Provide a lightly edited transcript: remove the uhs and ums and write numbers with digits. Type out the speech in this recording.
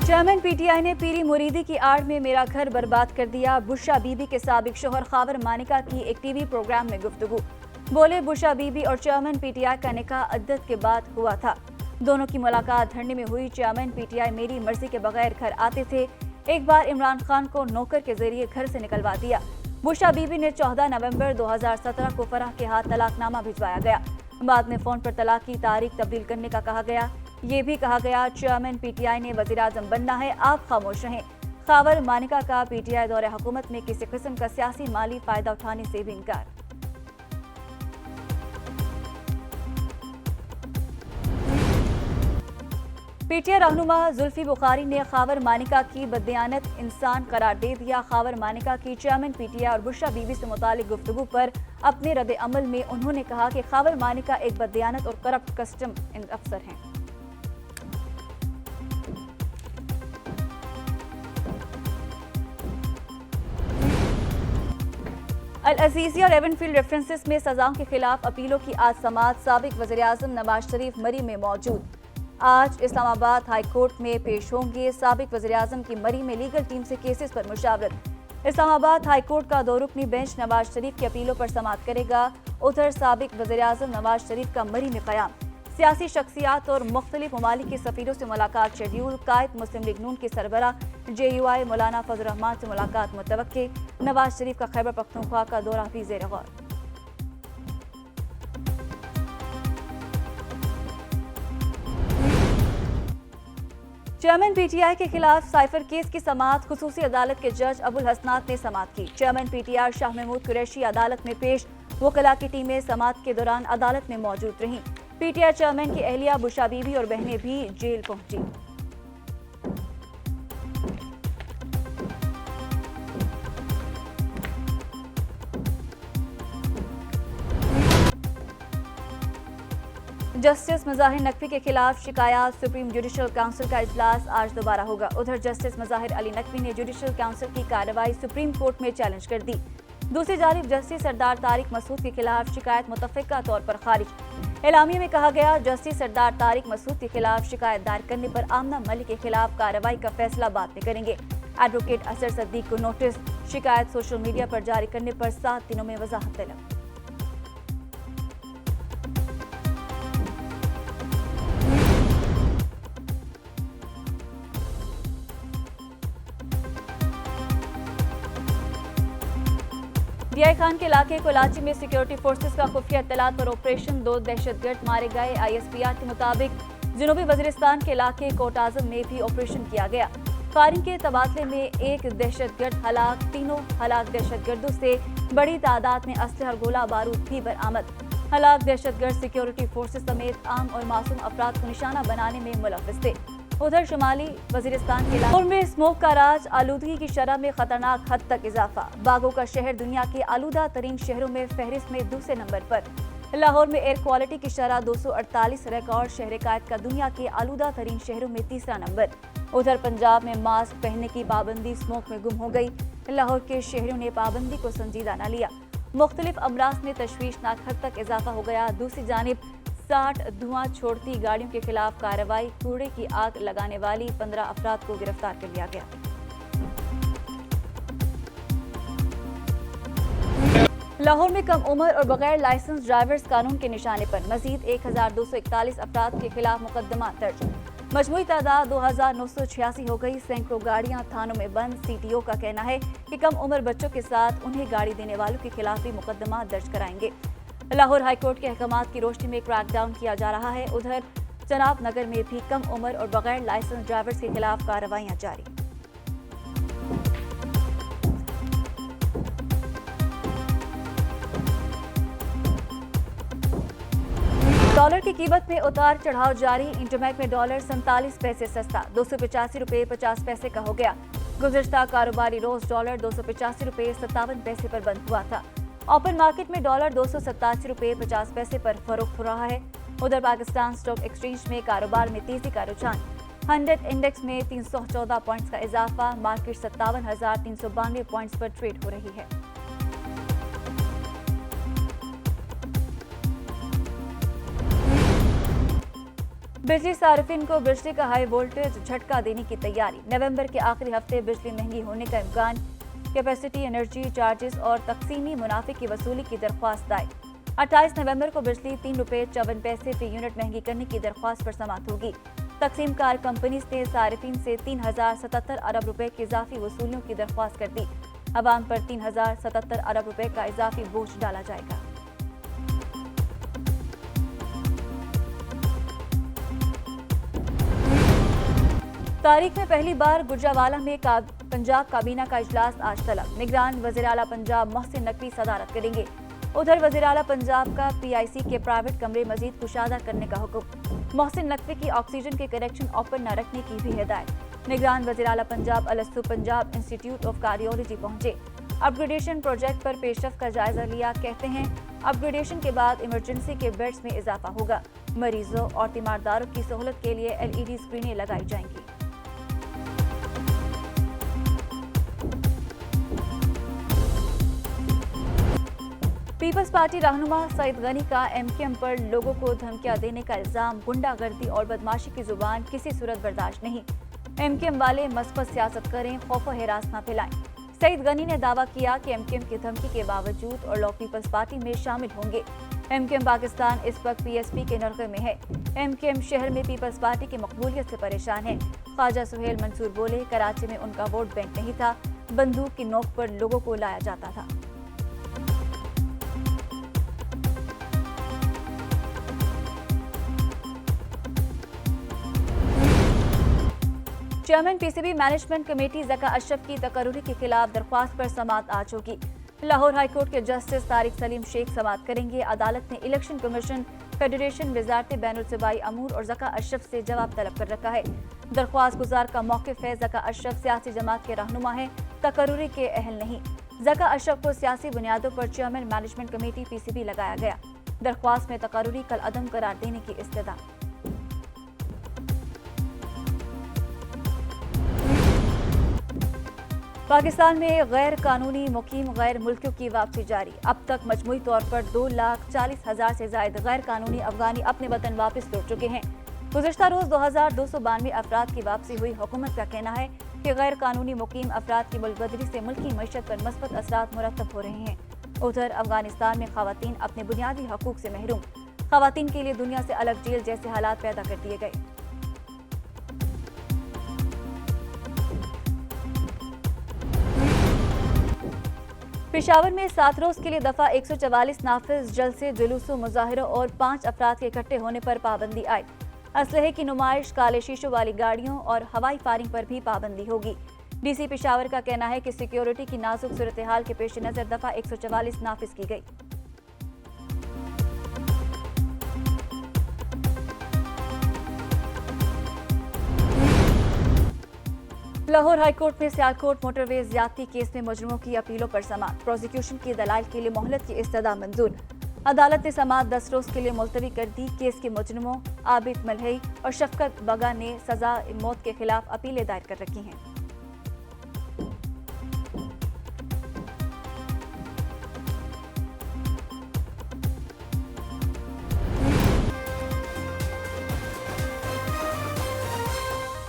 Chairman PTI ने पीरी मुरीदी की आड़ में मेरा घर बर्बाद कर दिया। बुशरा बीबी के साबिक शोहर खावर मानिका की एक टीवी प्रोग्राम में गुफ्तगू। बोले, बुशरा बीबी और चेयरमैन पीटीआई का निकाह अद्दत के बाद हुआ था। दोनों की मुलाकात धरने में हुई। चेयरमैन पीटीआई मेरी मर्जी के बगैर घर आते थे। एक बार इमरान खान को नौकर के जरिए घर से निकलवा दिया। बुशरा बीबी ने 14 नवंबर 2017 को फराह के हाथ तलाकनामा भिजवाया गया। बाद में फोन पर तलाक की तारीख तब्दील करने का कहा गया। ये भी कहा गया, चेयरमैन पीटीआई ने वज़ीर-ए-आज़म बनना है, आप खामोश रहें। खावर मानिका का पीटीआई दौरे हुकूमत में किसी किस्म का सियासी माली फायदा उठाने से भी इनकार। पीटीआई रहनुमा जुल्फी बुखारी ने खावर मानिका की बददियानत इंसान करार दे दिया। खावर मानिका की चेयरमैन पीटीआई और बुशरा बीबी से मुतालिक गुफ्तगू पर अपने रद्द अमल में उन्होंने कहा कि खावर मानिका एक बददियानत और करप्ट कस्टम अफसर हैं। अल अजीज़ी और एवनफील्ड रेफरेंसेस में सजाओं के खिलाफ अपीलों की आज समाअत। साबिक वज़ीर-ए-आज़म नवाज शरीफ मरी में मौजूद। आज इस्लामाबाद हाई कोर्ट में पेश होंगे। साबिक वज़ीर-ए-आज़म की मरी में लीगल टीम से केसेस पर मुशावरत। इस्लामाबाद हाई कोर्ट का 2 रुकनी बेंच नवाज शरीफ की अपीलों पर समाअत करेगा। उधर साबिक वज़ीर-ए-आज़म नवाज शरीफ का मरी में क़याम। सियासी शख्सियात और मुख्तलिफ ममालिक के सफ़ीरों से मुलाकात शेड्यूल। कायद मुस्लिम लीग नून के सरबरा JUI मौलाना फजल रहमान से मुलाकात मुतवक्के। नवाज शरीफ का खैबर पख्तूनख्वा का दौरा भी ज़ेर गौर। चेयरमैन पीटीआई के खिलाफ साइफर केस की समाअत खुसूसी अदालत के जज अबुल हसनात ने समाअत की। चेयरमैन पीटीआई शाह महमूद कुरैशी अदालत में पेश। वकला की टीमें समाअत के दौरान अदालत में मौजूद रहीं। पीटीआई चेयरमैन की अहलिया बुशरा बीबी और बहनें भी जेल पहुंची। जस्टिस मज़ाहिर नकवी के खिलाफ शिकायत। सुप्रीम जुडिशल काउंसिल का इजलास आज दोबारा होगा। उधर जस्टिस मज़ाहिर अली नकवी ने जुडिशल काउंसिल की कार्रवाई सुप्रीम कोर्ट में चैलेंज कर दी। दूसरी जानिब जस्टिस सरदार तारिक मसूद के खिलाफ शिकायत मुतफ़िका तौर पर खारिज। एलामिया में कहा गया, जस्टिस सरदार तारिक मसूद के खिलाफ शिकायत दायर करने पर आमना मलिक के खिलाफ कार्रवाई का फैसला बाद में करेंगे। एडवोकेट असर सद्दीक को नोटिस। शिकायत सोशल मीडिया पर जारी करने पर 7 दिनों में वजाहत तलब। DI खान के इलाके कोलाची में सिक्योरिटी फोर्सेस का खुफिया इत्तलात पर ऑपरेशन। 2 दहशतगर्द मारे गए। ISPR के मुताबिक जनूबी वजीरिस्तान के इलाके कोट आजम में भी ऑपरेशन किया गया। फायरिंग के तबादले में 1 दहशतगर्द हलाक। 3 हलाक दहशतगर्दों से बड़ी तादाद में असलह और गोला बारूद भी बरामद। हलाक दहशतगर्द सिक्योरिटी फोर्सेस समेत आम और मासूम अफराद को निशाना बनाने में मुलव्विस थे। उधर शुमाली वजीरिस्तान के लाहौर में स्मोक का राज। आलूदगी की शरह में खतरनाक हद तक इजाफा। बागों का शहर दुनिया के आलूदा तरीन शहरों में फहरिस्त में दूसरे नंबर पर। लाहौर में एयर क्वालिटी की शरह 248 रिकॉर्ड। शहर कायद का दुनिया के आलूदा तरीन शहरों में तीसरा नंबर। उधर पंजाब में मास्क पहनने की पाबंदी स्मोक में गुम हो गई। लाहौर के शहरों ने पाबंदी को संजीदा न लिया। मुख्तलिफ अमराज में तशवीशनाक हद तक इजाफा हो गया। दूसरी जानिब 60 धुआं छोड़ती गाड़ियों के खिलाफ कार्रवाई। कूड़े की आग लगाने वाली 15 अफराद को गिरफ्तार कर लिया गया। लाहौर में कम उम्र और बगैर लाइसेंस ड्राइवर्स कानून के निशाने पर। मजीद 1241 अफराद के खिलाफ मुकदमा दर्ज। मजमूई तादाद 2986 हो गई। सैकड़ों गाड़ियां थानों में बंद। CTO का कहना है कि कम उम्र बच्चों के साथ उन्हें गाड़ी देने वालों के खिलाफ भी मुकदमा दर्ज कराएंगे। लाहौर हाईकोर्ट के अहकामात की रोशनी में क्रैकडाउन किया जा रहा है। उधर जनाब नगर में भी कम उम्र और बगैर लाइसेंस ड्राइवर्स के खिलाफ कार्रवाइयां जारी। डॉलर की कीमत में उतार चढ़ाव जारी। इंटरमैक में डॉलर 47 पैसे सस्ता 285 रुपये 50 पैसे का हो गया। गुज़िश्ता कारोबारी रोज डॉलर 285 रुपये 57 पैसे पर बंद हुआ था। ओपन मार्केट में डॉलर 287 रुपये 50 पैसे पर फरोख्त हो रहा है। उधर पाकिस्तान स्टॉक एक्सचेंज में कारोबार में तेजी का रुझान। 100 इंडेक्स में 314 पॉइंट्स का इजाफा। मार्केट 57,392 पॉइंट्स पर ट्रेड हो रही है। बिजली सार्फिन को बिजली का हाई वोल्टेज झटका देने की तैयारी। नवंबर के आखिरी हफ्ते बिजली महंगी होने का इम्कान। कैपेसिटी, एनर्जी चार्जेस और तकसीमी मुनाफे की वसूली की दरख्वास्त दायर। 28 नवंबर को बिजली 3 रुपये 54 पैसे फी यूनिट महंगी करने की दरख्वास्त पर समाअत होगी। तकसीम कार कंपनीज ने सार्फिन से 3077 अरब रुपए की इजाफी वसूलियों की दरख्वास्त कर दी। अवाम पर 3077 अरब रुपए का इजाफी बोझ डाला जाएगा। तारीख में पहली बार गुजरावाला में पंजाब काबीना का इजलास आज तलब। निगरान वज़ीर आला पंजाब मोहसिन नकवी सदारत करेंगे। उधर वज़ीर आला पंजाब का PIC के प्राइवेट कमरे मजीद कुशादा करने का हुक्म। मोहसिन नकवी की ऑक्सीजन के कनेक्शन ओपन न रखने की भी हिदायत। निगरान वज़ीर आला पंजाब अलस्तु पंजाब इंस्टीट्यूट ऑफ कार्डियोलॉजी पहुंचे। अपग्रेडेशन प्रोजेक्ट पर पेशरफ का जायजा लिया। कहते हैं अपग्रेडेशन के बाद इमरजेंसी के बेड्स में इजाफा होगा। मरीजों और तीमारदारों की सहूलत के लिए LED स्क्रीनें लगाई जाएंगी। पीपल्स पार्टी रहनुमा सईद गनी का MKM पर लोगों को धमकियां देने का इल्जाम। गुंडागर्दी और बदमाशी की जुबान किसी सूरत बर्दाश्त नहीं। MKM वाले मस्बत सियासत करें, खौफ व हिरास न फैलाएं। सईद गनी ने दावा किया कि MKM की धमकी के बावजूद और लोग पीपल्स पार्टी में शामिल होंगे। MKM पाकिस्तान इस वक्त PSP के नरगे में है। MKM शहर में पीपल्स पार्टी की मकबूलियत से परेशान है। ख्वाजा सुहेल मंसूर बोले, कराची में उनका वोट बैंक नहीं था, बंदूक की नोक पर लोगों को लाया जाता था। Chairman PCB management committee Zaka Ashraf की तकर्रुरी के खिलाफ दरख्वास्त पर समाअत आज होगी। लाहौर हाईकोर्ट के जस्टिस तारिक सलीम शेख समाअत करेंगे। अदालत ने इलेक्शन कमीशन, फेडरेशन, वजारत बैनुल सूबाई अमूर और ज़का अशरफ से जवाब तलब कर रखा है। दरख्वास्त गुजार का मौक़िफ़ है, ज़का अशरफ सियासी जमात के रहनुमा है, तकर्रुरी के अहल नहीं। ज़का अशरफ को सियासी बुनियादों पर चेयरमैन मैनेजमेंट कमेटी PCB लगाया गया। दरख्वास्त में तकर्रुरी कल अदम करार देने की इस्तदा। पाकिस्तान में गैर कानूनी मुकीम गैर मुल्कियों की वापसी जारी। अब तक मजमूई तौर पर 2,40,000 से ज्यादा गैर कानूनी अफगानी अपने वतन वापस लौट चुके हैं। गुज़िश्ता रोज 2,292 अफराद की वापसी हुई। हुकूमत का कहना है कि गैर कानूनी मुकीम अफराद की मुल्क बदरी से मुल्की मईशत पर मस्बत असरात मुरतब हो रहे हैं। उधर अफगानिस्तान में खवातीन अपने बुनियादी हकूक से महरूम। खवातीन के लिए दुनिया से अलग जेल जैसे हालात पैदा कर दिए गए। पेशावर में 7 रोज के लिए दफा 144 नाफिज जलसे, जुलूसों, मुजाहिरों और 5 अफराद के इकट्ठे होने पर पाबंदी आयद। असलहे की नुमाइश, काले शीशों वाली गाड़ियों और हवाई फायरिंग पर भी पाबंदी होगी। DC पेशावर का कहना है कि सिक्योरिटी की नाजुक सूरत हाल के पेश नजर दफा 144 नाफिज की गई। लाहौर हाईकोर्ट में सियालकोट मोटरवे ज्यादती केस में मुजरिमों की अपीलों पर समाअत। प्रोसिक्यूशन की दलाइल के लिए मोहलत की इस्तदा मंजूर। अदालत ने समाअत 10 रोज के लिए मुलतवी कर दी। केस के मुजरिमों आबिद मलहई और शफकत बगा ने सजा मौत के खिलाफ अपीलें दायर कर रखी हैं।